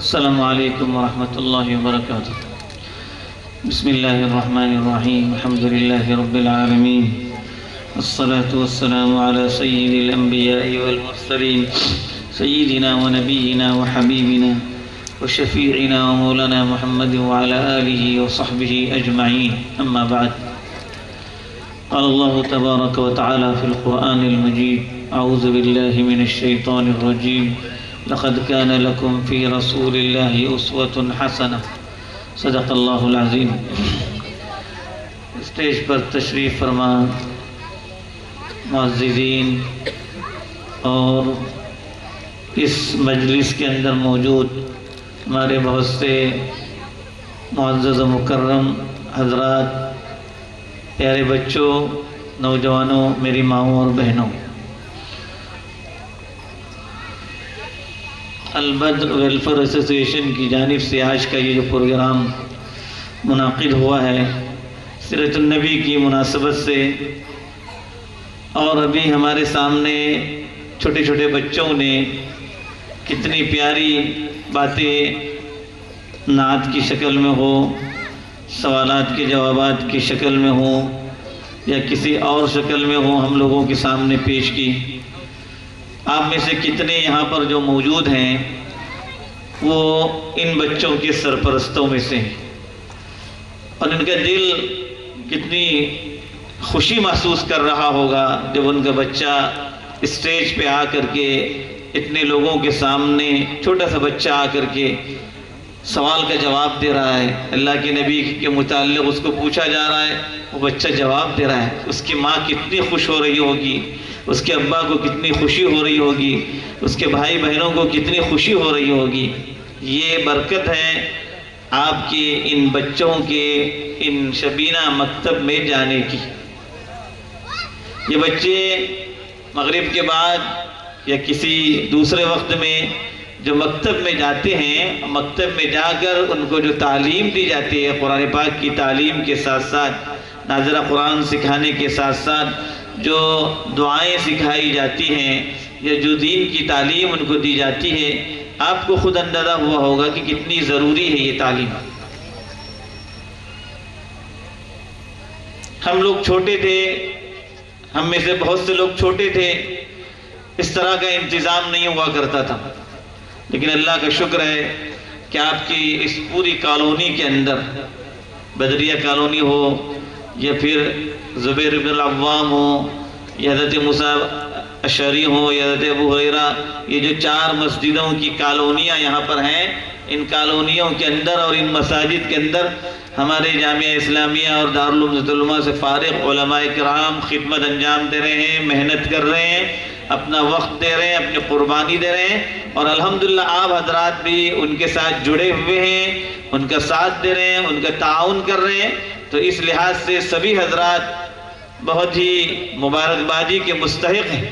السلام علیکم ورحمۃ اللہ وبرکاتہ۔ بسم اللہ الرحمن الرحیم، الحمد للہ رب العالمین، والصلاة والسلام على سید الانبیاء والمرسلین، سیدنا ونبینا وحبیبنا وشفیعنا ومولانا محمد وعلى آلہ وصحبہ اجمعین، اما بعد۔ قال اللہ تبارک وتعالی فی القرآن المجید، اعوذ باللہ من الشیطان الرجیم، لقد كان لكم في رسول الله أسوة حسنة، صدق اللہ العظیم۔ اسٹیج پر تشریف فرما معززین اور اس مجلس کے اندر موجود ہمارے بہت سے معزز و مکرم حضرات، پیارے بچوں، نوجوانوں، میری ماؤں اور بہنوں، البدر ویلفیئر ایسوسی ایشن کی جانب سے آج کا یہ جو پروگرام منعقد ہوا ہے سیرت النبی کی مناسبت سے، اور ابھی ہمارے سامنے چھوٹے چھوٹے بچوں نے کتنی پیاری باتیں نعت کی شکل میں ہو، سوالات کے جوابات کی شکل میں ہو یا کسی اور شکل میں ہو، ہم لوگوں کے سامنے پیش کی۔ آپ میں سے کتنے یہاں پر جو موجود ہیں وہ ان بچوں کے سرپرستوں میں سے ہیں، اور ان کا دل کتنی خوشی محسوس کر رہا ہوگا جب ان کا بچہ اسٹیج پہ آ کر کے اتنے لوگوں کے سامنے، چھوٹا سا بچہ آ کر کے سوال کا جواب دے رہا ہے۔ اللہ کے نبی کے متعلق اس کو پوچھا جا رہا ہے، وہ بچہ جواب دے رہا ہے۔ اس کی ماں کتنی خوش ہو رہی ہوگی، اس کے ابا کو کتنی خوشی ہو رہی ہوگی، اس کے بھائی بہنوں کو کتنی خوشی ہو رہی ہوگی۔ یہ برکت ہے آپ کے ان بچوں کے ان شبینہ مکتب میں جانے کی۔ یہ بچے مغرب کے بعد یا کسی دوسرے وقت میں جو مکتب میں جاتے ہیں، مکتب میں جا کر ان کو جو تعلیم دی جاتی ہے، قرآن پاک کی تعلیم کے ساتھ ساتھ، ناظرہ قرآن سکھانے کے ساتھ ساتھ جو دعائیں سکھائی جاتی ہیں یا جو دین کی تعلیم ان کو دی جاتی ہے، آپ کو خود اندازہ ہوا ہوگا کہ کتنی ضروری ہے یہ تعلیم۔ ہم لوگ چھوٹے تھے، ہم میں سے بہت سے لوگ چھوٹے تھے، اس طرح کا انتظام نہیں ہوا کرتا تھا، لیکن اللہ کا شکر ہے کہ آپ کی اس پوری کالونی کے اندر، بدریہ کالونی ہو یا پھر زبیر بن العوام ہو یا حضرت موسیٰ اشعری ہو یا حضرت ابو ہریرہ، یہ جو 4 مسجدوں کی کالونیاں یہاں پر ہیں، ان کالونیوں کے اندر اور ان مساجد کے اندر ہمارے جامعہ اسلامیہ اور دارالعلوم ذات العلماء سے فارغ علماء کرام خدمت انجام دے رہے ہیں، محنت کر رہے ہیں، اپنا وقت دے رہے ہیں، اپنی قربانی دے رہے ہیں، اور الحمدللہ آپ حضرات بھی ان کے ساتھ جڑے ہوئے ہیں، ان کا ساتھ دے رہے ہیں، ان کا تعاون کر رہے ہیں۔ تو اس لحاظ سے سبھی حضرات بہت ہی مبارکبادی کے مستحق ہیں،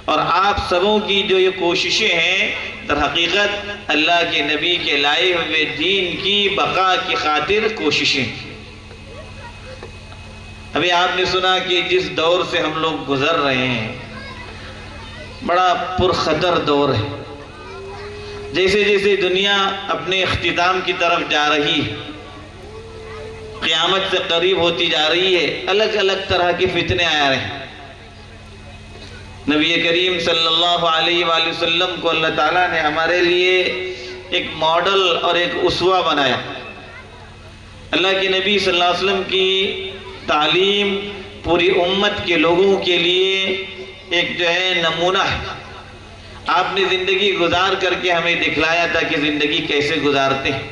اور آپ سبوں کی جو یہ کوششیں ہیں در حقیقت اللہ کے نبی کے لائے ہوئے دین کی بقا کی خاطر کوششیں۔ ابھی آپ نے سنا کہ جس دور سے ہم لوگ گزر رہے ہیں بڑا پرخطر دور ہے۔ جیسے جیسے دنیا اپنے اختتام کی طرف جا رہی ہے، قیامت سے قریب ہوتی جا رہی ہے، الگ الگ طرح کے فتنے آ رہے ہیں۔ نبی کریم صلی اللہ علیہ وآلہ وسلم کو اللہ تعالیٰ نے ہمارے لیے ایک ماڈل اور ایک اسوہ بنایا۔ اللہ کے نبی صلی اللہ علیہ وسلم کی تعلیم پوری امت کے لوگوں کے لیے ایک جو ہے نمونہ ہے۔ آپ نے زندگی گزار کر کے ہمیں دکھلایا تھا کہ زندگی کیسے گزارتے ہیں،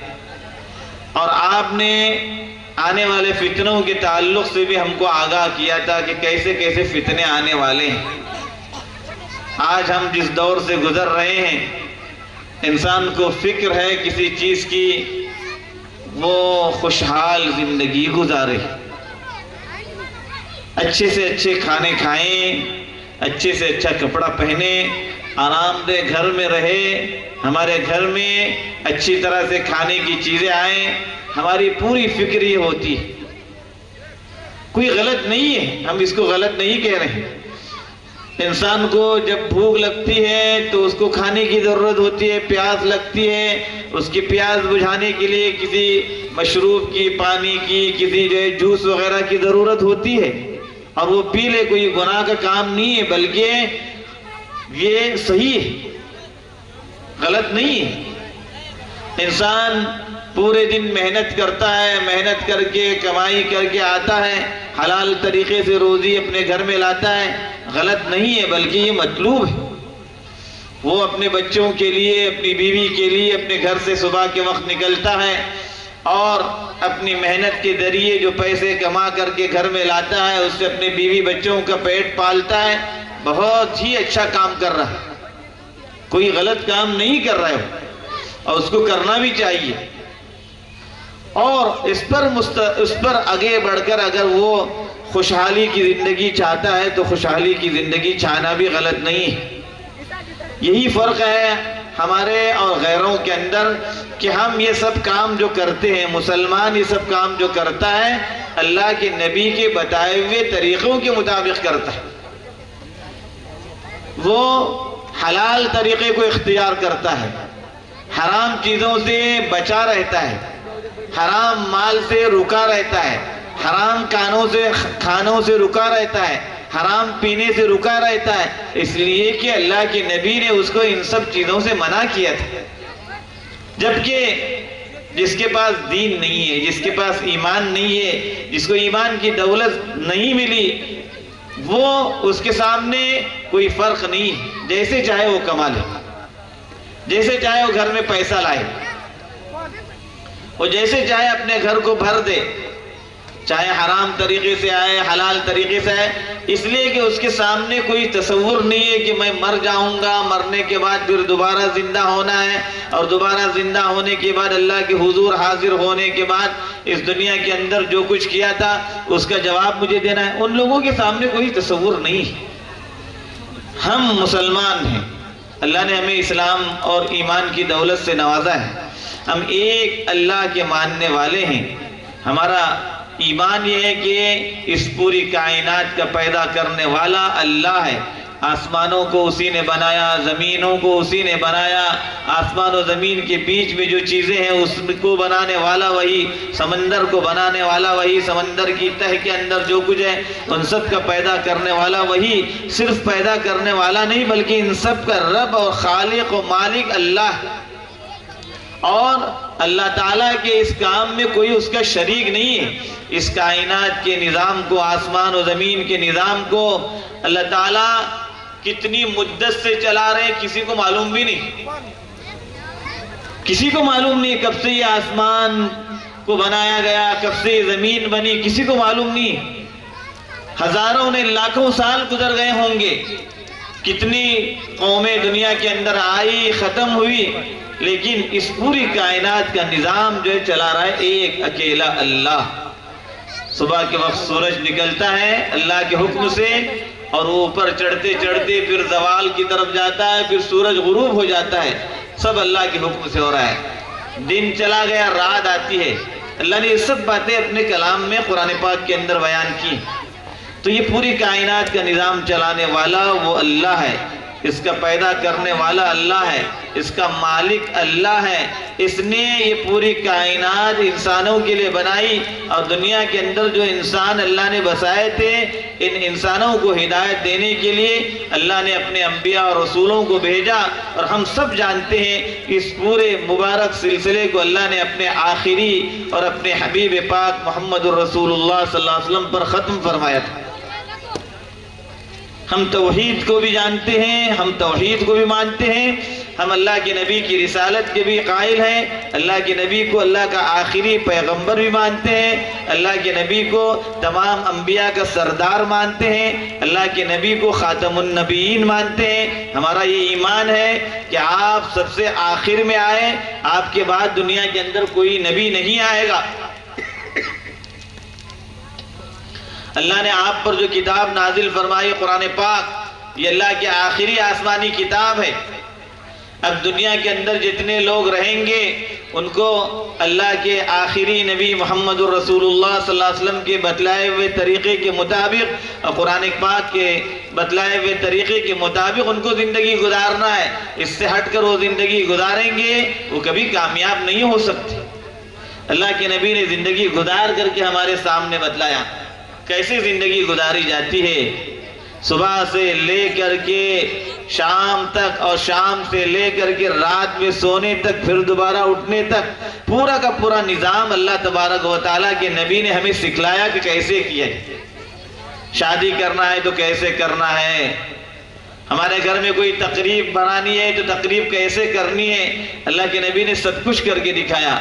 اور آپ نے آنے والے فتنوں کے تعلق سے بھی ہم کو آگاہ کیا تھا کہ کیسے کیسے فتنے آنے والے ہیں۔ آج ہم جس دور سے گزر رہے ہیں، انسان کو فکر ہے کسی چیز کی وہ خوشحال زندگی گزارے، اچھے سے اچھے کھانے کھائیں، اچھے سے اچھا کپڑا پہنے، آرام دہ گھر میں رہے، ہمارے گھر میں اچھی طرح سے کھانے کی چیزیں آئیں، ہماری پوری فکر یہ ہوتی ہے۔ کوئی غلط نہیں ہے، ہم اس کو غلط نہیں کہہ رہے ہیں، انسان کو جب بھوک لگتی ہے تو اس کو کھانے کی ضرورت ہوتی ہے، پیاس لگتی ہے، اس کی پیاس بجھانے کے لیے کسی مشروب کی، پانی کی، کسی جو ہے جوس وغیرہ کی ضرورت ہوتی ہے، اور وہ پی لے۔ کوئی گناہ کا کام نہیں ہے، بلکہ یہ صحیح ہے، غلط نہیں ہے۔ انسان پورے دن محنت کرتا ہے، محنت کر کے کمائی کر کے آتا ہے، حلال طریقے سے روزی اپنے گھر میں لاتا ہے، غلط نہیں ہے، بلکہ یہ مطلوب ہے۔ وہ اپنے بچوں کے لیے، اپنی بیوی کے لیے اپنے گھر سے صبح کے وقت نکلتا ہے اور اپنی محنت کے ذریعے جو پیسے کما کر کے گھر میں لاتا ہے، اس سے اپنے بیوی بچوں کا پیٹ پالتا ہے۔ بہت ہی اچھا کام کر رہا ہے، کوئی غلط کام نہیں کر رہا ہے، اور اس کو کرنا بھی چاہیے۔ اور اس پر آگے بڑھ کر اگر وہ خوشحالی کی زندگی چاہتا ہے تو خوشحالی کی زندگی چاہنا بھی غلط نہیں ہے۔ یہی فرق ہے ہمارے اور غیروں کے اندر کہ ہم یہ سب کام جو کرتے ہیں، مسلمان یہ سب کام جو کرتا ہے اللہ کے نبی کے بتائے ہوئے طریقوں کے مطابق کرتا ہے۔ وہ حلال طریقے کو اختیار کرتا ہے، حرام چیزوں سے بچا رہتا ہے، حرام مال سے رکا رہتا ہے، حرام کھانوں سے رکا رہتا ہے، حرام پینے سے رکا رہتا ہے، اس لیے کہ اللہ کے نبی نے اس کو ان سب چیزوں سے منع کیا تھا۔ جبکہ جس کے پاس دین نہیں ہے، جس کے پاس ایمان نہیں ہے، جس کو ایمان کی دولت نہیں ملی، وہ اس کے سامنے کوئی فرق نہیں، جیسے چاہے وہ کما لے، جیسے چاہے وہ گھر میں پیسہ لائے، وہ جیسے چاہے اپنے گھر کو بھر دے، چاہے حرام طریقے سے آئے، حلال طریقے سے آئے، اس لیے کہ اس کے سامنے کوئی تصور نہیں ہے کہ میں مر جاؤں گا، مرنے کے بعد پھر دوبارہ زندہ ہونا ہے، اور دوبارہ زندہ ہونے کے بعد اللہ کے حضور حاضر ہونے کے بعد اس دنیا کے اندر جو کچھ کیا تھا اس کا جواب مجھے دینا ہے۔ ان لوگوں کے سامنے کوئی تصور نہیں ہے۔ ہم مسلمان ہیں، اللہ نے ہمیں اسلام اور ایمان کی دولت سے نوازا ہے، ہم ایک اللہ کے ماننے والے ہیں۔ ہمارا ایمان یہ ہے کہ اس پوری کائنات کا پیدا کرنے والا اللہ ہے۔ آسمانوں کو اسی نے بنایا، زمینوں کو اسی نے بنایا، آسمان و زمین کے بیچ میں جو چیزیں ہیں اس کو بنانے والا وہی، سمندر کو بنانے والا وہی، سمندر کی تہ کے اندر جو کچھ ہے ان سب کا پیدا کرنے والا وہی۔ صرف پیدا کرنے والا نہیں بلکہ ان سب کا رب اور خالق و مالک اللہ ہے، اور اللہ تعالیٰ کے اس کام میں کوئی اس کا شریک نہیں ہے۔ اس کائنات کے نظام کو، آسمان و زمین کے نظام کو اللہ تعالیٰ کتنی مدت سے چلا رہے ہیں کسی کو معلوم بھی نہیں، کسی کو معلوم نہیں کب سے یہ آسمان کو بنایا گیا، کب سے یہ زمین بنی، کسی کو معلوم نہیں۔ ہزاروں نے لاکھوں سال گزر گئے ہوں گے، کتنی قومیں دنیا کے اندر آئی، ختم ہوئی، لیکن اس پوری کائنات کا نظام جو ہے چلا رہا ہے ایک اکیلا اللہ۔ صبح کے وقت سورج نکلتا ہے اللہ کے حکم سے، اور وہ اوپر چڑھتے چڑھتے پھر زوال کی طرف جاتا ہے، پھر سورج غروب ہو جاتا ہے، سب اللہ کے حکم سے ہو رہا ہے۔ دن چلا گیا، رات آتی ہے، اللہ نے یہ سب باتیں اپنے کلام میں قرآن پاک کے اندر بیان کی۔ تو یہ پوری کائنات کا نظام چلانے والا وہ اللہ ہے، اس کا پیدا کرنے والا اللہ ہے، اس کا مالک اللہ ہے۔ اس نے یہ پوری کائنات انسانوں کے لیے بنائی، اور دنیا کے اندر جو انسان اللہ نے بسائے تھے، ان انسانوں کو ہدایت دینے کے لیے اللہ نے اپنے انبیاء اور رسولوں کو بھیجا۔ اور ہم سب جانتے ہیں کہ اس پورے مبارک سلسلے کو اللہ نے اپنے آخری اور اپنے حبیب پاک محمد الرسول اللہ صلی اللہ علیہ وسلم پر ختم فرمایا تھا۔ ہم توحید کو بھی جانتے ہیں، ہم توحید کو بھی مانتے ہیں، ہم اللہ کے نبی کی رسالت کے بھی قائل ہیں، اللہ کے نبی کو اللہ کا آخری پیغمبر بھی مانتے ہیں، اللہ کے نبی کو تمام انبیاء کا سردار مانتے ہیں، اللہ کے نبی کو خاتم النبیین مانتے ہیں۔ ہمارا یہ ایمان ہے کہ آپ سب سے آخر میں آئے، آپ کے بعد دنیا کے اندر کوئی نبی نہیں آئے گا۔ اللہ نے آپ پر جو کتاب نازل فرمائی قرآن پاک، یہ اللہ کی آخری آسمانی کتاب ہے۔ اب دنیا کے اندر جتنے لوگ رہیں گے ان کو اللہ کے آخری نبی محمد الرسول اللہ صلی اللہ علیہ وسلم کے بتلائے ہوئے طریقے کے مطابق اور قرآن پاک کے بتلائے ہوئے طریقے کے مطابق ان کو زندگی گزارنا ہے۔ اس سے ہٹ کر وہ زندگی گزاریں گے وہ کبھی کامیاب نہیں ہو سکتے۔ اللہ کے نبی نے زندگی گزار کر کے ہمارے سامنے بتلایا کیسے زندگی گزاری جاتی ہے۔ صبح سے لے کر کے شام تک اور شام سے لے کر کے رات میں سونے تک پھر دوبارہ اٹھنے تک پورا کا پورا نظام اللہ تبارک و تعالیٰ کے نبی نے ہمیں سکھلایا کہ کیسے کیا ہے۔ شادی کرنا ہے تو کیسے کرنا ہے، ہمارے گھر میں کوئی تقریب بنانی ہے تو تقریب کیسے کرنی ہے، اللہ کے نبی نے سب کچھ کر کے دکھایا۔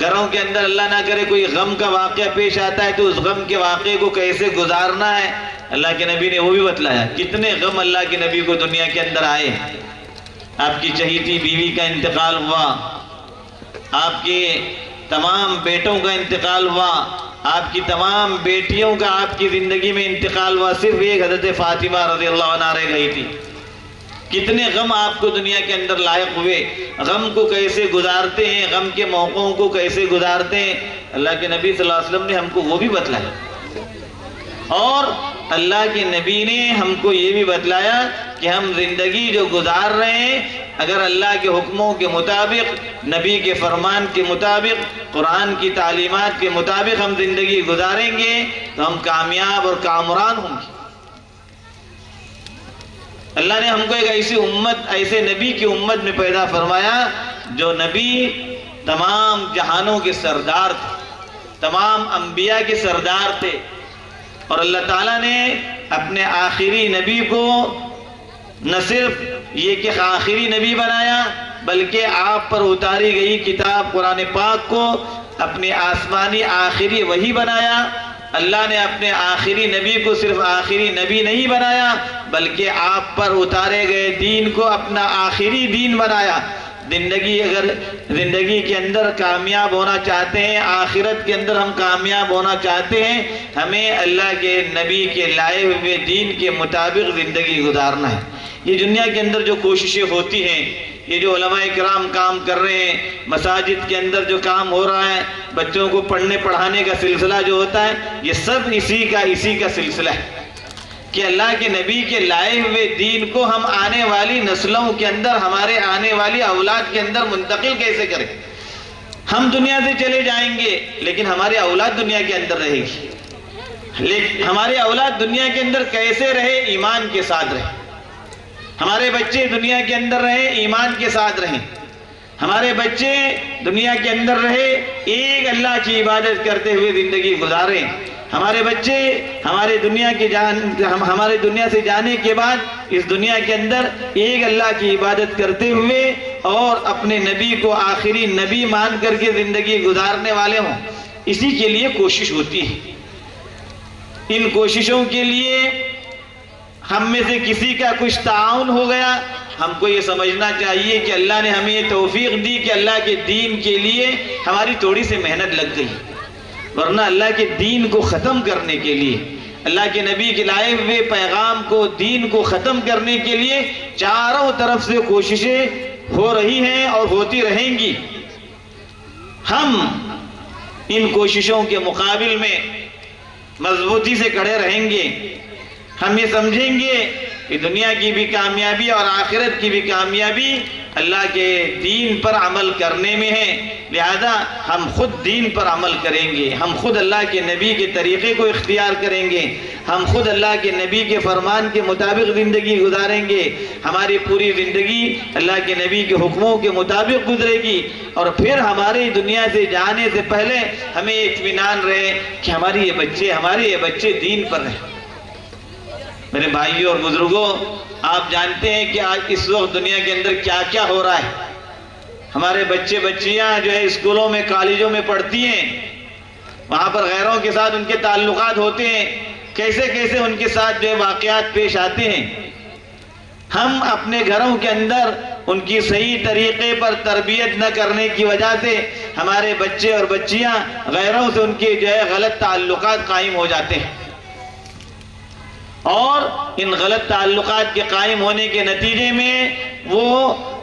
گھروں کے اندر اللہ نہ کرے کوئی غم کا واقعہ پیش آتا ہے تو اس غم کے واقعے کو کیسے گزارنا ہے، اللہ کے نبی نے وہ بھی بتلایا۔ کتنے غم اللہ کے نبی کو دنیا کے اندر آئے، آپ کی چہیتی بیوی کا انتقال ہوا، آپ کے تمام بیٹوں کا انتقال ہوا، آپ کی تمام بیٹیوں کا آپ کی زندگی میں انتقال ہوا، صرف ایک حضرت فاطمہ رضی اللہ عنہا رہ گئی تھی۔ کتنے غم آپ کو دنیا کے اندر لائق ہوئے، غم کو کیسے گزارتے ہیں، غم کے موقعوں کو کیسے گزارتے ہیں، اللہ کے نبی صلی اللہ علیہ وسلم نے ہم کو وہ بھی بتلایا۔ اور اللہ کے نبی نے ہم کو یہ بھی بتلایا کہ ہم زندگی جو گزار رہے ہیں اگر اللہ کے حکموں کے مطابق، نبی کے فرمان کے مطابق، قرآن کی تعلیمات کے مطابق ہم زندگی گزاریں گے تو ہم کامیاب اور کامران ہوں گے۔ اللہ نے ہم کو ایک ایسی امت، ایسے نبی کی امت میں پیدا فرمایا جو نبی تمام جہانوں کے سردار تھے، تمام انبیاء کے سردار تھے، اور اللہ تعالیٰ نے اپنے آخری نبی کو نہ صرف یہ کہ آخری نبی بنایا بلکہ آپ پر اتاری گئی کتاب قرآن پاک کو اپنے آسمانی آخری وحی بنایا۔ اللہ نے اپنے آخری نبی کو صرف آخری نبی نہیں بنایا بلکہ آپ پر اتارے گئے دین کو اپنا آخری دین بنایا۔ اگر زندگی کے اندر کامیاب ہونا چاہتے ہیں، آخرت کے اندر ہم کامیاب ہونا چاہتے ہیں، ہمیں اللہ کے نبی کے لائے ہوئے دین کے مطابق زندگی گزارنا ہے۔ یہ دنیا کے اندر جو کوششیں ہوتی ہیں، یہ جو علماء کرام کام کر رہے ہیں، مساجد کے اندر جو کام ہو رہا ہے، بچوں کو پڑھنے پڑھانے کا سلسلہ جو ہوتا ہے، یہ سب اسی کا سلسلہ ہے کہ اللہ کے نبی کے لائے ہوئے دین کو ہم آنے والی نسلوں کے اندر، ہمارے آنے والی اولاد کے اندر منتقل کیسے کریں۔ ہم دنیا سے چلے جائیں گے لیکن ہماری اولاد دنیا کے اندر رہے گی، لیکن ہماری اولاد دنیا کے اندر کیسے رہے؟ ایمان کے ساتھ رہے۔ ہمارے بچے دنیا کے اندر رہے، ایمان کے ساتھ رہیں۔ ہمارے بچے دنیا کے اندر رہے، ایک اللہ کی عبادت کرتے ہوئے زندگی گزاریں۔ ہمارے بچے ہمارے دنیا سے جانے کے بعد اس دنیا کے اندر ایک اللہ کی عبادت کرتے ہوئے اور اپنے نبی کو آخری نبی مان کر کے زندگی گزارنے والے ہوں۔ اسی کے لیے کوشش ہوتی ہے۔ ان کوششوں کے لیے ہم میں سے کسی کا کچھ تعاون ہو گیا، ہم کو یہ سمجھنا چاہیے کہ اللہ نے ہمیں یہ توفیق دی کہ اللہ کے دین کے لیے ہماری تھوڑی سی محنت لگ گئی، ورنہ اللہ کے دین کو ختم کرنے کے لیے، اللہ کے نبی کے لائے ہوئے پیغام کو، دین کو ختم کرنے کے لیے چاروں طرف سے کوششیں ہو رہی ہیں اور ہوتی رہیں گی۔ ہم ان کوششوں کے مقابل میں مضبوطی سے کھڑے رہیں گے۔ ہم یہ سمجھیں گے کہ دنیا کی بھی کامیابی اور آخرت کی بھی کامیابی اللہ کے دین پر عمل کرنے میں ہے، لہذا ہم خود دین پر عمل کریں گے، ہم خود اللہ کے نبی کے طریقے کو اختیار کریں گے، ہم خود اللہ کے نبی کے فرمان کے مطابق زندگی گزاریں گے، ہماری پوری زندگی اللہ کے نبی کے حکموں کے مطابق گزرے گی، اور پھر ہماری دنیا سے جانے سے پہلے ہمیں اطمینان رہے کہ ہمارے یہ بچے دین پر رہیں۔ میرے بھائیوں اور بزرگوں، آپ جانتے ہیں کہ آج اس وقت دنیا کے اندر کیا کیا ہو رہا ہے۔ ہمارے بچے بچیاں جو ہے اسکولوں میں، کالجوں میں پڑھتی ہیں، وہاں پر غیروں کے ساتھ ان کے تعلقات ہوتے ہیں، کیسے کیسے ان کے ساتھ جو ہے واقعات پیش آتے ہیں۔ ہم اپنے گھروں کے اندر ان کی صحیح طریقے پر تربیت نہ کرنے کی وجہ سے ہمارے بچے اور بچیاں غیروں سے ان کے جو ہے غلط تعلقات قائم ہو جاتے ہیں، اور ان غلط تعلقات کے قائم ہونے کے نتیجے میں وہ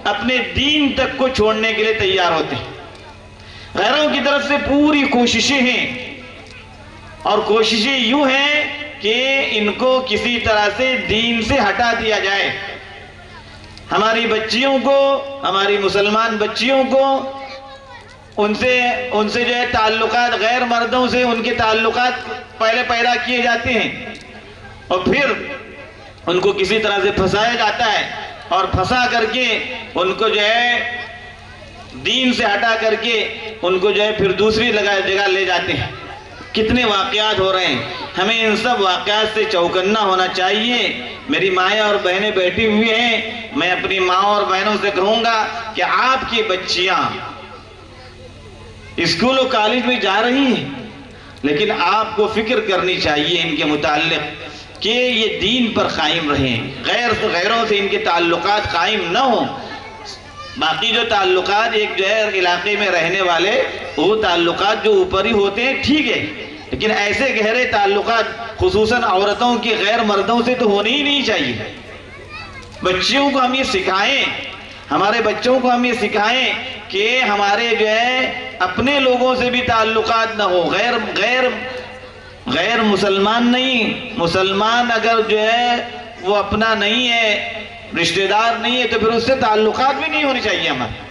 اپنے دین تک کو چھوڑنے کے لیے تیار ہوتے ہیں۔ غیروں کی طرف سے پوری کوششیں ہیں، اور کوششیں یوں ہیں کہ ان کو کسی طرح سے دین سے ہٹا دیا جائے۔ ہماری بچیوں کو، ہماری مسلمان بچیوں کو ان سے جو ہے تعلقات، غیر مردوں سے ان کے تعلقات پہلے پیدا کیے جاتے ہیں، اور پھر ان کو کسی طرح سے پھنسایا جاتا ہے، اور پھنسا کر کے ان کو جو ہے دین سے ہٹا کر کے ان کو جو ہے پھر دوسری جگہ لے جاتے ہیں۔ کتنے واقعات ہو رہے ہیں، ہمیں ان سب واقعات سے چوکنا ہونا چاہیے۔ میری مائیں اور بہنیں بیٹھی ہوئی ہیں، میں اپنی ماں اور بہنوں سے کہوں گا کہ آپ کی بچیاں اسکول و کالج میں جا رہی ہیں، لیکن آپ کو فکر کرنی چاہیے ان کے متعلق کہ یہ دین پر قائم رہیں، غیروں سے ان کے تعلقات قائم نہ ہوں۔ باقی جو تعلقات ایک جو ہے علاقے میں رہنے والے، وہ تعلقات جو اوپری ہوتے ہیں ٹھیک ہے، لیکن ایسے گہرے تعلقات خصوصاً عورتوں کی غیر مردوں سے تو ہونے ہی نہیں چاہیے۔ بچیوں کو ہم یہ سکھائیں، ہمارے بچوں کو ہم یہ سکھائیں کہ ہمارے جو ہے اپنے لوگوں سے بھی تعلقات نہ ہو، غیر مسلمان نہیں، مسلمان اگر جو ہے وہ اپنا نہیں ہے، رشتہ دار نہیں ہے، تو پھر اس سے تعلقات بھی نہیں ہونے چاہیے ہمارے۔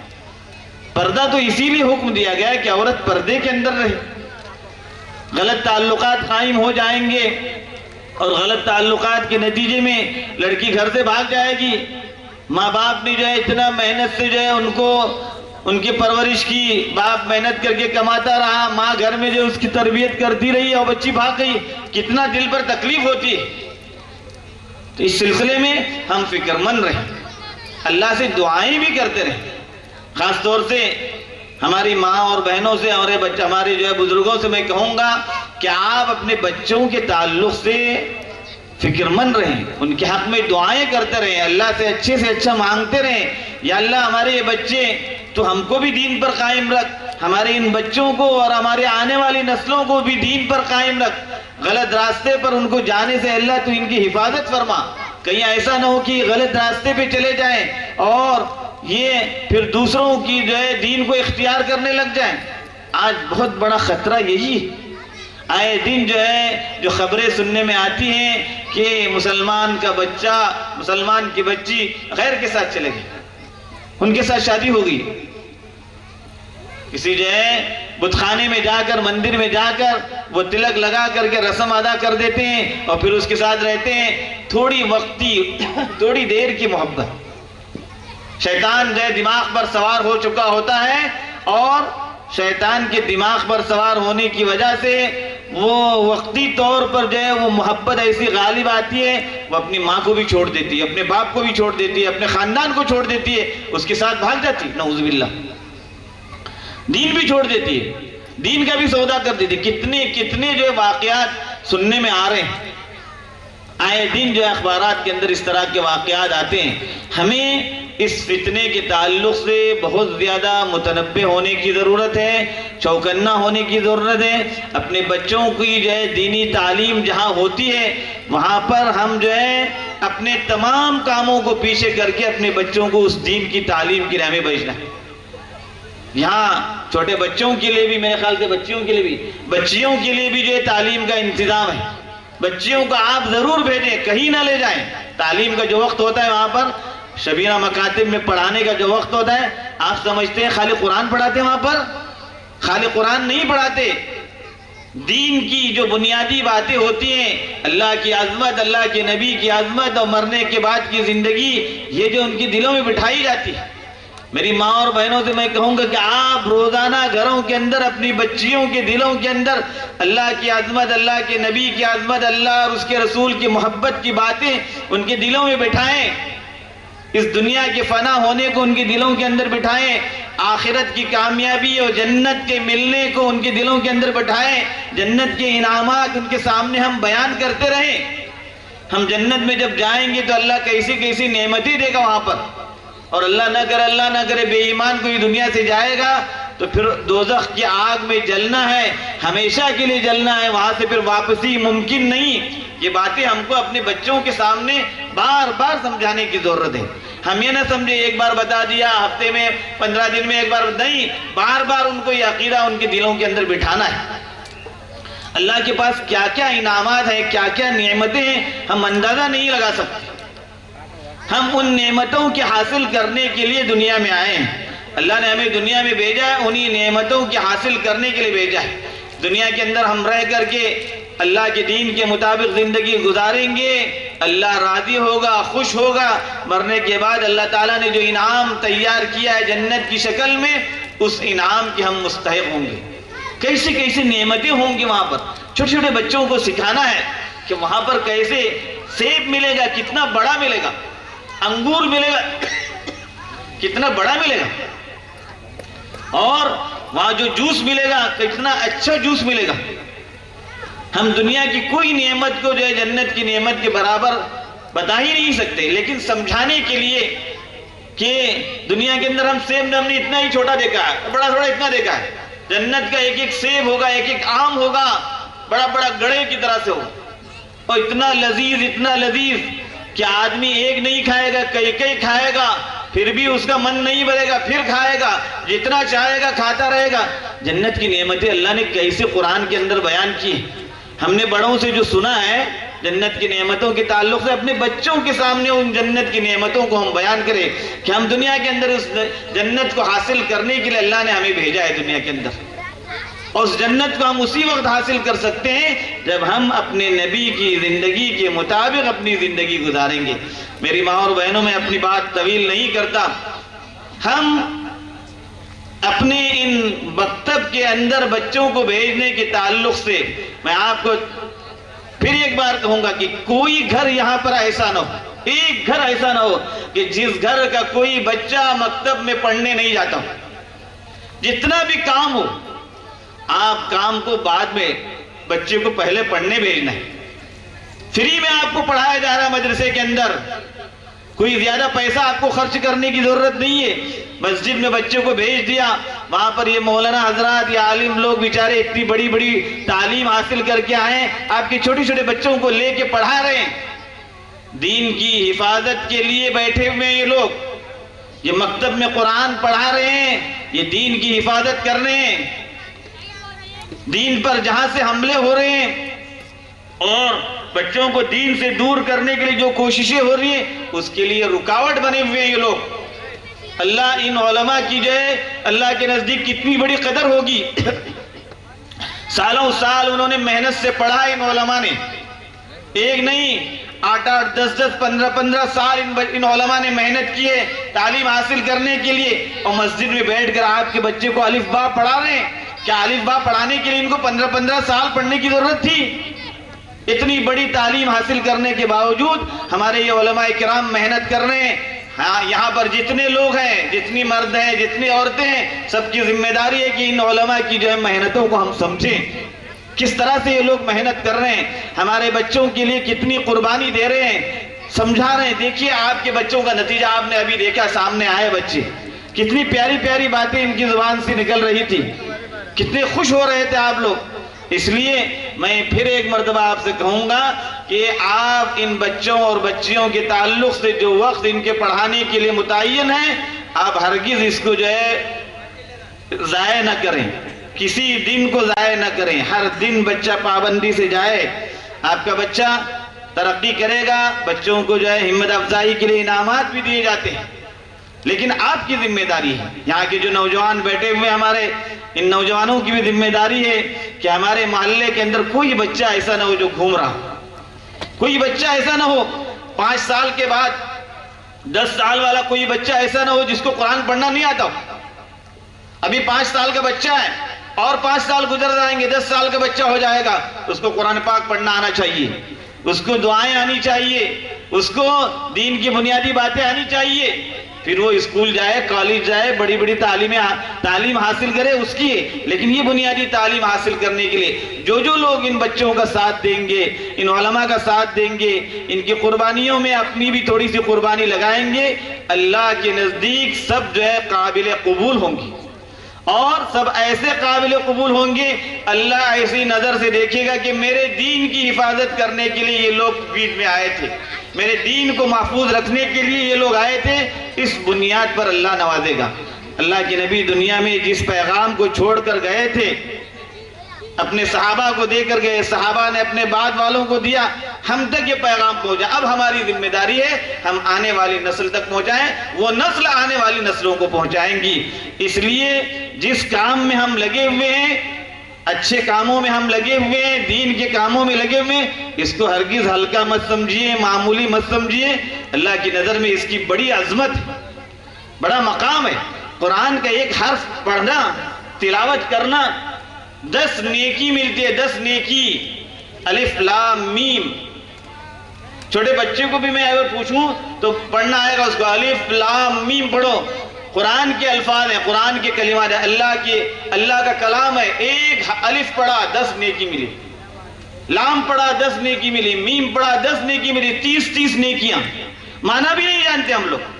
پردہ تو اسی لیے حکم دیا گیا ہے کہ عورت پردے کے اندر رہے۔ غلط تعلقات قائم ہو جائیں گے، اور غلط تعلقات کے نتیجے میں لڑکی گھر سے بھاگ جائے گی۔ ماں باپ نے جو ہے اتنا محنت سے جو ہے ان کی پرورش کی، باپ محنت کر کے کماتا رہا، ماں گھر میں جو اس کی تربیت کرتی رہی، اور بچی بھاگ گئی، کتنا دل پر تکلیف ہوتی ہے۔ تو اس سلسلے میں ہم فکر مند رہیں، اللہ سے دعائیں بھی کرتے رہیں۔ خاص طور سے ہماری ماں اور بہنوں سے، ہمارے جو ہے بزرگوں سے میں کہوں گا کہ آپ اپنے بچوں کے تعلق سے فکر مند رہیں، ان کے حق میں دعائیں کرتے رہیں، اللہ سے اچھا مانگتے رہیں، یا اللہ ہمارے یہ بچے تو ہم کو بھی دین پر قائم رکھ، ہمارے ان بچوں کو اور ہمارے آنے والی نسلوں کو بھی دین پر قائم رکھ، غلط راستے پر ان کو جانے سے اللہ تو ان کی حفاظت فرما، کہیں ایسا نہ ہو کہ غلط راستے پہ چلے جائیں اور یہ پھر دوسروں کی جو ہے دین کو اختیار کرنے لگ جائیں۔ آج بہت بڑا خطرہ یہی ہے، آئے دن جو ہے جو خبریں سننے میں آتی ہیں کہ مسلمان کا بچہ، مسلمان کی بچی غیر کے ساتھ چلے گئی، ان کے ساتھ شادی ہو گئی، کسی جو ہے بت خانے میں جا کر، مندر میں جا کر وہ تلک لگا کر کے رسم ادا کر دیتے ہیں، اور پھر اس کے ساتھ رہتے ہیں، تھوڑی دیر کی محبت۔ شیطان جو ہے دماغ پر سوار ہو چکا ہوتا ہے، اور شیطان کے دماغ پر سوار ہونے کی وجہ سے وہ وقتی طور پر جو ہے وہ محبت ایسی غالب آتی ہے، وہ اپنی ماں کو بھی چھوڑ دیتی ہے، اپنے باپ کو بھی چھوڑ دیتی ہے، اپنے خاندان کو چھوڑ دیتی ہے، اس کے ساتھ بھاگ جاتی ہے، نعوذ باللہ، دین بھی چھوڑ دیتی ہے، دین کا بھی سودا کر دیتی ہے۔ کتنے جو واقعات سننے میں آ رہے ہیں، آئے دن جو اخبارات کے اندر اس طرح کے واقعات آتے ہیں۔ ہمیں اس فتنے کے تعلق سے بہت زیادہ متنبہ ہونے کی ضرورت ہے، چوکنا ہونے کی ضرورت ہے۔ اپنے بچوں کی جو ہے دینی تعلیم جہاں ہوتی ہے، وہاں پر ہم جو ہے اپنے تمام کاموں کو پیچھے کر کے اپنے بچوں کو اس دین کی تعلیم کی راہ میں بھیجنا ہے۔ یہاں چھوٹے بچوں کے لیے بھی، میرے خیال سے بچیوں کے لیے بھی جو ہے تعلیم کا انتظام ہے۔ بچیوں کو آپ ضرور بھیجیں، کہیں نہ لے جائیں۔ تعلیم کا جو وقت ہوتا ہے وہاں پر شبیرہ مکاتب میں پڑھانے کا جو وقت ہوتا ہے، آپ سمجھتے ہیں خالی قرآن پڑھاتے ہیں وہاں پر؟ خالی قرآن نہیں پڑھاتے، دین کی جو بنیادی باتیں ہوتی ہیں، اللہ کی عظمت، اللہ کے نبی کی عظمت اور مرنے کے بعد کی زندگی، یہ جو ان کی دلوں میں بٹھائی جاتی ہے۔ میری ماں اور بہنوں سے میں کہوں گا کہ آپ روزانہ گھروں کے اندر اپنی بچیوں کے دلوں کے اندر اللہ کی عظمت، اللہ کے نبی کی عظمت، اللہ اور اس کے رسول کی محبت کی باتیں ان کے دلوں میں بٹھائیں، اس دنیا کے فنا ہونے کو ان کے دلوں کے اندر بٹھائیں، آخرت کی کامیابی اور جنت کے ملنے کو ان کے دلوں کے اندر بٹھائیں، جنت کے انعامات ان کے سامنے ہم بیان کرتے رہیں۔ ہم جنت میں جب جائیں گے تو اللہ کیسی کیسی نعمتیں دے گا وہاں پر، اور اللہ نہ کرے بے ایمان کوئی دنیا سے جائے گا تو پھر دوزخ کی آگ میں جلنا ہے، ہمیشہ کے لیے جلنا ہے، وہاں سے پھر واپسی ممکن نہیں۔ یہ باتیں ہم کو اپنے بچوں کے سامنے بار بار سمجھانے کی ضرورت ہے۔ ہم یہ نہ سمجھے ایک بار بتا دیا، ہفتے میں 15 دن میں ایک بار نہیں، بار بار ان کو یہ عقیدہ ان کے دلوں کے اندر بٹھانا ہے۔ اللہ کے پاس کیا کیا انعامات ہیں، کیا کیا نعمتیں ہیں، ہم اندازہ نہیں لگا سکتے۔ ہم ان نعمتوں کے حاصل کرنے کے لیے دنیا میں آئے ہیں۔ اللہ نے ہمیں دنیا میں بھیجا ہے، انہی نعمتوں کے حاصل کرنے کے لیے بھیجا ہے۔ دنیا کے اندر ہم رہ کر کے اللہ کے دین کے مطابق زندگی گزاریں گے، اللہ راضی ہوگا، خوش ہوگا۔ مرنے کے بعد اللہ تعالیٰ نے جو انعام تیار کیا ہے جنت کی شکل میں، اس انعام کے ہم مستحق ہوں گے۔ کیسے کیسے نعمتیں ہوں گی وہاں پر۔ چھوٹے چھوٹے بچوں کو سکھانا ہے کہ وہاں پر کیسے سیب ملے گا، کتنا بڑا ملے گا، انگور ملے گا کتنا بڑا ملے گا، اور وہاں جو جوس ملے گا کتنا اچھا جوس ملے گا۔ ہم دنیا کی کوئی نعمت کو جو ہے جنت کی نعمت کے برابر بتا ہی نہیں سکتے، لیکن سمجھانے کے لیے کہ دنیا کے اندر ہم سیب ہم نے اتنا ہی چھوٹا دیکھا ہے، بڑا تھوڑا اتنا دیکھا ہے۔ جنت کا ایک ایک سیب ہوگا، ایک ایک آم ہوگا، بڑا بڑا گڑھے کی طرح سے ہوگا، اور اتنا لذیذ کہ آدمی ایک نہیں کھائے گا، کئی کئی کھائے گا، پھر بھی اس کا من نہیں بھرے گا، پھر کھائے گا، جتنا چاہے گا کھاتا رہے گا۔ جنت کی نعمتیں اللہ نے کیسے قرآن کے اندر بیان کی۔ ہم نے بڑوں سے جو سنا ہے جنت کی نعمتوں کے تعلق سے، اپنے بچوں کے سامنے ان جنت کی نعمتوں کو ہم بیان کریں کہ ہم دنیا کے اندر اس جنت کو حاصل کرنے کے لیے اللہ نے ہمیں بھیجا ہے دنیا کے اندر، اور اس جنت کو ہم اسی وقت حاصل کر سکتے ہیں جب ہم اپنے نبی کی زندگی کے مطابق اپنی زندگی گزاریں گے۔ میری ماں اور بہنوں، میں اپنی بات طویل نہیں کرتا۔ ہم اپنے ان مکتب کے اندر بچوں کو بھیجنے کے تعلق سے میں آپ کو پھر ایک بار کہوں گا کہ کوئی گھر یہاں پر ایسا نہ ہو، ایک گھر ایسا نہ ہو کہ جس گھر کا کوئی بچہ مکتب میں پڑھنے نہیں جاتا ہو۔ جتنا بھی کام ہو، آپ کام کو بعد میں، بچے کو پہلے پڑھنے بھیجنا ہے۔ فری میں آپ کو پڑھایا جا رہا ہے مدرسے کے اندر، کوئی زیادہ پیسہ آپ کو خرچ کرنے کی ضرورت نہیں ہے۔ مسجد میں بچے کو بھیج دیا، وہاں پر یہ مولانا حضرات یا عالم لوگ بیچارے اتنی بڑی بڑی تعلیم حاصل کر کے آئے، آپ کے چھوٹے چھوٹے بچوں کو لے کے پڑھا رہے ہیں۔ دین کی حفاظت کے لیے بیٹھے ہوئے یہ لوگ، یہ مکتب میں قرآن پڑھا رہے ہیں، یہ دین کی حفاظت کر رہے ہیں۔ دین پر جہاں سے حملے ہو رہے ہیں اور بچوں کو دین سے دور کرنے کے لیے جو کوششیں ہو رہی ہیں، اس کے لیے رکاوٹ بنے ہوئے ہیں یہ لوگ۔ اللہ ان علماء کی جو ہے اللہ کے نزدیک کتنی بڑی قدر ہوگی۔ سالوں سال انہوں نے محنت سے پڑھا، ان علماء نے ایک نہیں 8-8 10-10 15-15 سال ان علماء نے محنت کی ہے تعلیم حاصل کرنے کے لیے، اور مسجد میں بیٹھ کر آپ کے بچے کو الف با پڑھا رہے ہیں۔ کیا الف با پڑھانے کے لیے ان کو 15-15 سال پڑھنے کی ضرورت تھی؟ اتنی بڑی تعلیم حاصل کرنے کے باوجود ہمارے یہ علماء کرام محنت کر رہے ہیں۔ ہاں، یہاں پر جتنے لوگ ہیں، جتنی مرد ہیں، جتنی عورتیں ہیں، سب کی ذمہ داری ہے کہ ان علماء کی جو ہے محنتوں کو ہم سمجھیں، کس طرح سے یہ لوگ محنت کر رہے ہیں، ہمارے بچوں کے لیے کتنی قربانی دے رہے ہیں، سمجھا رہے ہیں۔ دیکھیے آپ کے بچوں کا نتیجہ آپ نے ابھی دیکھا، سامنے آئے بچے، کتنی پیاری پیاری باتیں ان کی زبان سے نکل رہی تھی، کتنے خوش ہو رہے تھے آپ لوگ۔ اس لیے میں پھر ایک مرتبہ آپ سے کہوں گا کہ آپ ان بچوں اور بچیوں کے تعلق سے جو وقت ان کے پڑھانے کے لیے متعین ہے، آپ ہرگز اس کو جو ہے ضائع نہ کریں، کسی دن کو ضائع نہ کریں۔ ہر دن بچہ پابندی سے جائے، آپ کا بچہ ترقی کرے گا۔ بچوں کو جو ہے ہمت افزائی کے لیے انعامات بھی دیے جاتے ہیں، لیکن آپ کی ذمہ داری ہے، یہاں کے جو نوجوان بیٹھے ہوئے ہمارے، ان نوجوانوں کی بھی ذمہ داری ہے کہ ہمارے محلے کے اندر کوئی بچہ ایسا نہ ہو جو گھوم رہا ہو، کوئی بچہ ایسا نہ ہو 5 سال کے بعد 10 سال والا کوئی بچہ ایسا نہ ہو جس کو قرآن پڑھنا نہیں آتا ہو۔ ابھی 5 سال کا بچہ ہے اور 5 سال گزر جائیں گے، 10 سال کا بچہ ہو جائے گا، اس کو قرآن پاک پڑھنا آنا چاہیے، اس کو دعائیں آنی چاہیے، اس کو دین کی بنیادی باتیں آنی چاہیے، پھر وہ اسکول جائے، کالج جائے، بڑی بڑی تعلیم حاصل کرے اس کی۔ لیکن یہ بنیادی تعلیم حاصل کرنے کے لیے جو لوگ ان بچوں کا ساتھ دیں گے، ان علماء کا ساتھ دیں گے، ان کی قربانیوں میں اپنی بھی تھوڑی سی قربانی لگائیں گے، اللہ کے نزدیک سب جو ہے قابل قبول ہوں گی۔ اور سب ایسے قابل قبول ہوں گے، اللہ ایسی نظر سے دیکھے گا کہ میرے دین کی حفاظت کرنے کے لیے یہ لوگ بیچ میں آئے تھے، میرے دین کو محفوظ رکھنے کے لیے یہ لوگ آئے تھے، اس بنیاد پر اللہ نوازے گا۔ اللہ کے نبی دنیا میں جس پیغام کو چھوڑ کر گئے تھے، اپنے صحابہ کو دے کر گئے، صحابہ نے اپنے بعد والوں کو دیا، ہم تک یہ پیغام پہنچا، اب ہماری ذمہ داری ہے ہم آنے والی نسل تک پہنچائیں، وہ نسل آنے والی نسلوں کو پہنچائیں گی۔ اس لیے جس کام میں ہم لگے ہوئے ہیں، اچھے کاموں میں ہم لگے ہوئے ہیں، دین کے کاموں میں لگے ہوئے ہیں، اس کو ہرگز ہلکا مت سمجھیے، معمولی مت سمجھیے۔ اللہ کی نظر میں اس کی بڑی عظمت، بڑا مقام ہے۔ قرآن کا ایک حرف پڑھنا، تلاوت کرنا، 10 نیکی ملتی ہے، 10 نیکی۔ الف لام میم، چھوٹے بچے کو بھی میں اگر پوچھوں تو پڑھنا آئے گا اس کو، الف لام میم پڑھو۔ قرآن کے الفاظ ہیں، قرآن کے کلمات ہیں، اللہ کا کلام ہے۔ ایک الف پڑھا 10 نیکی ملی، لام پڑھا 10 نیکی ملی، میم پڑھا 10 نیکی ملی، 30 نیکیاں۔ معنی بھی نہیں جانتے ہم لوگ،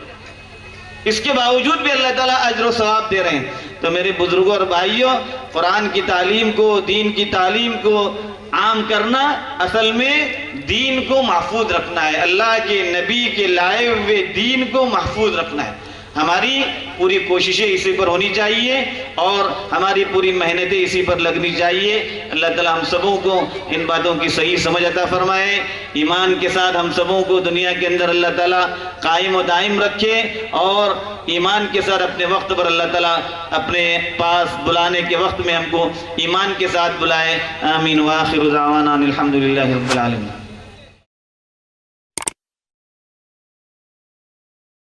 اس کے باوجود بھی اللہ تعالیٰ اجر و ثواب دے رہے ہیں۔ تو میرے بزرگوں اور بھائیوں، قرآن کی تعلیم کو، دین کی تعلیم کو عام کرنا، اصل میں دین کو محفوظ رکھنا ہے، اللہ کے نبی کے لائے ہوئے دین کو محفوظ رکھنا ہے۔ ہماری پوری کوششیں اسی پر ہونی چاہیے اور ہماری پوری محنتیں اسی پر لگنی چاہیے۔ اللہ تعالیٰ ہم سبوں کو ان باتوں کی صحیح سمجھ عطا فرمائے، ایمان کے ساتھ ہم سبوں کو دنیا کے اندر اللہ تعالیٰ قائم و دائم رکھے، اور ایمان کے ساتھ اپنے وقت پر اللہ تعالیٰ اپنے پاس بلانے کے وقت میں ہم کو ایمان کے ساتھ بلائے۔ آمین وآخر دعوانا الحمدللہ رب العالمین۔